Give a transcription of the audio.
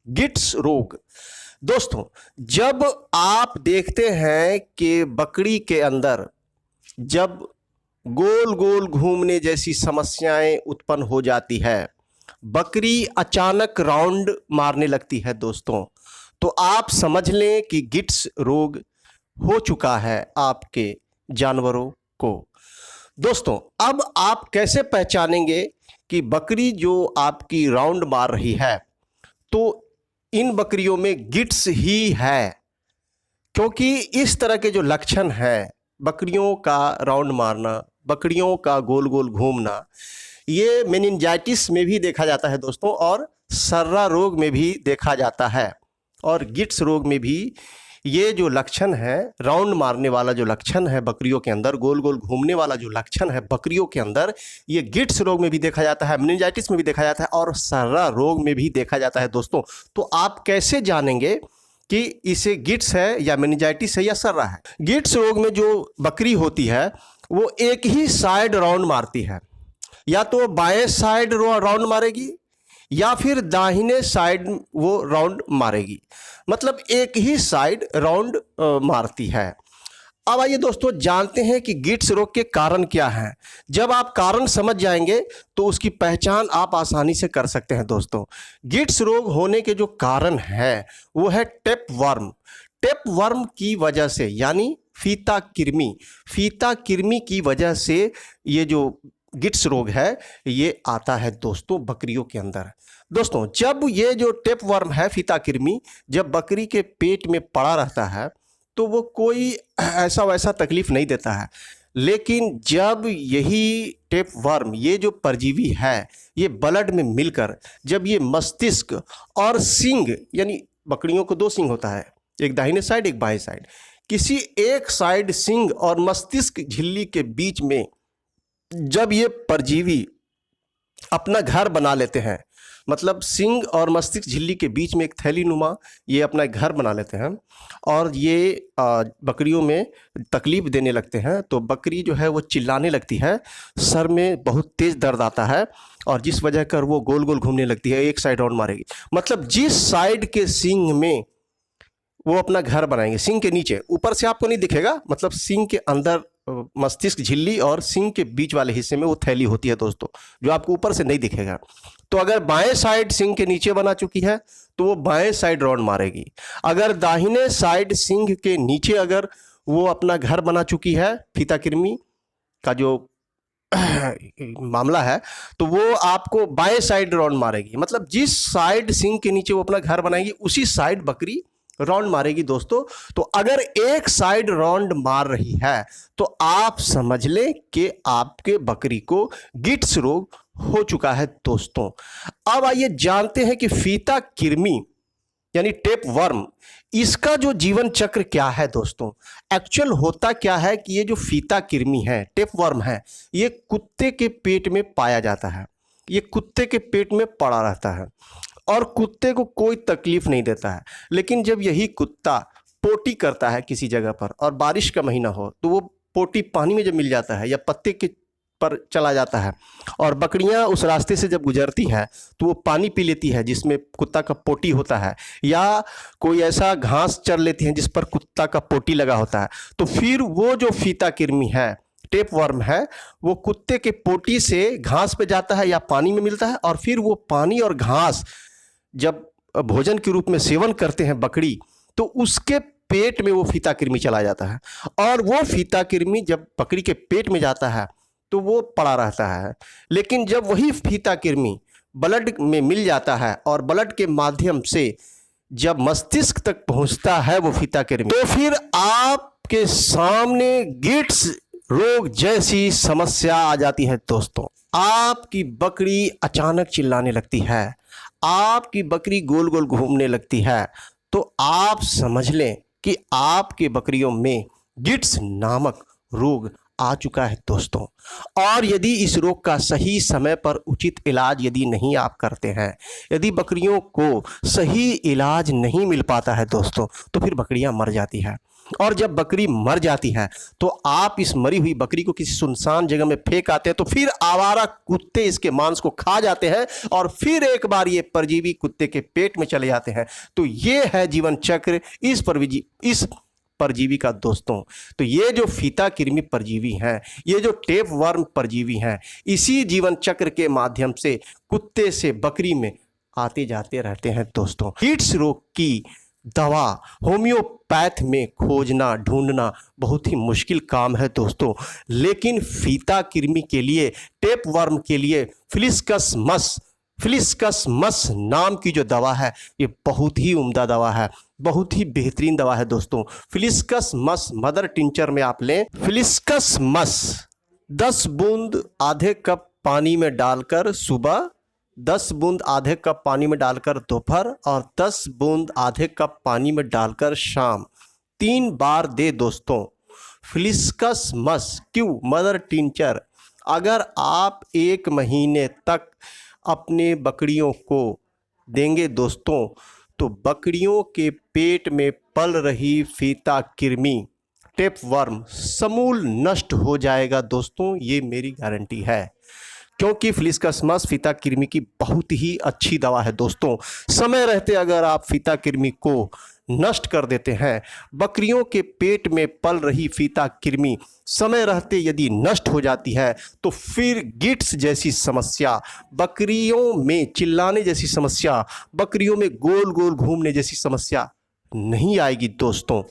गिट्स रोग। दोस्तों, जब आप देखते हैं कि बकरी के अंदर जब गोल गोल घूमने जैसी समस्याएं उत्पन्न हो जाती है, बकरी अचानक राउंड मारने लगती है दोस्तों, तो आप समझ लें कि गिट्स रोग हो चुका है आपके जानवरों को। दोस्तों, अब आप कैसे पहचानेंगे कि बकरी जो आपकी राउंड मार रही है तो इन बकरियों में गिट्स ही है? क्योंकि इस तरह के जो लक्षण हैं, बकरियों का राउंड मारना, बकरियों का गोल गोल घूमना, ये मेनिंजाइटिस में भी देखा जाता है दोस्तों, और सर्रा रोग में भी देखा जाता है, और गिट्स रोग में भी ये जो लक्षण है, राउंड मारने वाला जो लक्षण है बकरियों के अंदर, गोल गोल घूमने वाला जो लक्षण है बकरियों के अंदर, ये गिट्स रोग में भी देखा जाता है, मेनिंजाइटिस में भी देखा जाता है, और सर्रा रोग में भी देखा जाता है दोस्तों। तो आप कैसे जानेंगे कि इसे गिट्स है या मेनिंजाइटिस है या सर्रा है? गिट्स रोग में जो बकरी होती है वो एक ही साइड राउंड मारती है, या तो बाएं साइड राउंड मारेगी या फिर दाहिने साइड वो राउंड मारेगी, मतलब एक ही साइड राउंड मारती है। अब आइए दोस्तों जानते हैं कि गिट्स रोग के कारण क्या हैं। जब आप कारण समझ जाएंगे तो उसकी पहचान आप आसानी से कर सकते हैं दोस्तों। गिट्स रोग होने के जो कारण है वो है टेप वर्म। टेप वर्म की वजह से, यानी फीता कृमि की वजह से ये जो गिट्स रोग है ये आता है दोस्तों बकरियों के अंदर। दोस्तों, जब ये जो टेप वर्म है, फीता कृमि, जब बकरी के पेट में पड़ा रहता है तो वो कोई ऐसा वैसा तकलीफ नहीं देता है, लेकिन जब यही टेप वर्म, ये जो परजीवी है, ये ब्लड में मिलकर जब ये मस्तिष्क और सींग, यानी बकरियों को दो सींग होता है, एक दाहिने साइड एक बाएं साइड, किसी एक साइड सींग और मस्तिष्क झिल्ली के बीच में जब ये परजीवी अपना घर बना लेते हैं, मतलब सींग और मस्तिष्क झिल्ली के बीच में एक थैली नुमा ये अपना घर बना लेते हैं और ये बकरियों में तकलीफ देने लगते हैं, तो बकरी जो है वो चिल्लाने लगती है, सर में बहुत तेज़ दर्द आता है, और जिस वजह कर वो गोल गोल घूमने लगती है, एक साइड राउंड मारेगी। मतलब जिस साइड के सींग में वो अपना घर बनाएंगे, सींग के नीचे, ऊपर से आपको नहीं दिखेगा, मतलब सींग के अंदर मस्तिष्क झिल्ली और सींग के बीच वाले हिस्से में वो थैली होती है दोस्तों, जो आपको ऊपर से नहीं दिखेगा। तो अगर बाएं साइड सींग के नीचे बना चुकी है तो वो बाएं साइड राउंड मारेगी। अगर दाहिने साइड सींग के नीचे अगर वो अपना घर बना चुकी है, फीता कृमि का जो मामला है, तो वो आपको बाएं साइड राउंड मारेगी। मतलब जिस साइड सींग के नीचे वो अपना घर बनाएगी उसी साइड बकरी राउंड मारेगी दोस्तों। तो अगर एक साइड राउंड मार रही है तो आप समझ लें कि आपके बकरी को गिट्स रोग हो चुका है दोस्तों। अब आइए जानते हैं कि फीता कृमि यानी टेप वर्म, इसका जो जीवन चक्र क्या है दोस्तों। एक्चुअल होता क्या है कि ये जो फीता कृमि है, टेप वर्म है, ये कुत्ते के पेट में पाया जाता है, ये कुत्ते के पेट में पड़ा रहता है और कुत्ते को कोई तकलीफ नहीं देता है। लेकिन जब यही कुत्ता पोटी करता है किसी जगह पर और बारिश का महीना हो, तो वो पोटी पानी में जब मिल जाता है या पत्ते के पर चला जाता है और बकरियां उस रास्ते से जब गुजरती है तो वो पानी पी लेती है जिसमें कुत्ता का पोटी होता है, या कोई ऐसा घास चर लेती है जिस पर कुत्ता का पोटी लगा होता है, तो फिर वो जो फीता कृमि है, टेप वर्म है, वो कुत्ते के पोटी से घास पे जाता है या पानी में मिलता है, और फिर वो पानी और घास जब भोजन के रूप में सेवन करते हैं बकरी, तो उसके पेट में वो फीता कृमि चला जाता है, और वो फीता कृमि जब बकरी के पेट में जाता है तो वो पड़ा रहता है। लेकिन जब वही फीता कृमि ब्लड में मिल जाता है और ब्लड के माध्यम से जब मस्तिष्क तक पहुंचता है वो फीता कृमि, तो फिर आपके सामने गिट्स रोग जैसी समस्या आ जाती है दोस्तों। आपकी बकरी अचानक चिल्लाने लगती है, आपकी बकरी गोल गोल घूमने लगती है, तो आप समझ लें कि आपके बकरियों में गिट्स नामक रोग आ चुका है दोस्तों। और यदि इस रोग का सही समय पर उचित इलाज यदि नहीं आप करते हैं, यदि बकरियों को सही इलाज नहीं मिल पाता है दोस्तों, तो फिर बकरियां मर जाती है। और जब बकरी मर जाती है तो आप इस मरी हुई बकरी को किसी सुनसान जगह में फेंक आते हैं, तो फिर आवारा कुत्ते इसके मांस को खा जाते हैं और फिर एक बार ये परजीवी कुत्ते के पेट में चले जाते हैं। तो ये है जीवन चक्र इस परजीवी का दोस्तों। तो ये जो फीता कृमि परजीवी हैं, ये जो टेप वर्म परजीवी हैं, इसी जीवन चक्र के माध्यम से कुत्ते से बकरी में आते जाते रहते हैं दोस्तों। ईड्स रोग की दवा होम्योपैथ में खोजना ढूंढना बहुत ही मुश्किल काम है दोस्तों, लेकिन फीता कृमि के लिए, टेप वर्म के लिए फिलिस्कस मस नाम की जो दवा है, ये बहुत ही उम्दा दवा है, बहुत ही बेहतरीन दवा है दोस्तों। फिलिस्कस मस मदर टिंचर में आप लें। फिलिस्कस मस 10 बूंद आधे कप पानी में डालकर सुबह, 10 बूंद आधे कप पानी में डालकर दोपहर और 10 बूंद आधे कप पानी में डालकर शाम 3 बार दे दोस्तों। फिलिस्कस मस क्यों मदर टिंचर अगर आप 1 महीने तक अपने बकरियों को देंगे दोस्तों, तो बकरियों के पेट में पल रही फीता कृमि, टेप वर्म समूल नष्ट हो जाएगा दोस्तों, ये मेरी गारंटी है। क्योंकि फिलिस्कस मस फीता कृमि की बहुत ही अच्छी दवा है दोस्तों। समय रहते अगर आप फीता कृमि को नष्ट कर देते हैं, बकरियों के पेट में पल रही फीता कृमि समय रहते यदि नष्ट हो जाती है, तो फिर गिट्स जैसी समस्या, बकरियों में चिल्लाने जैसी समस्या, बकरियों में गोल गोल घूमने जैसी समस्या नहीं आएगी दोस्तों।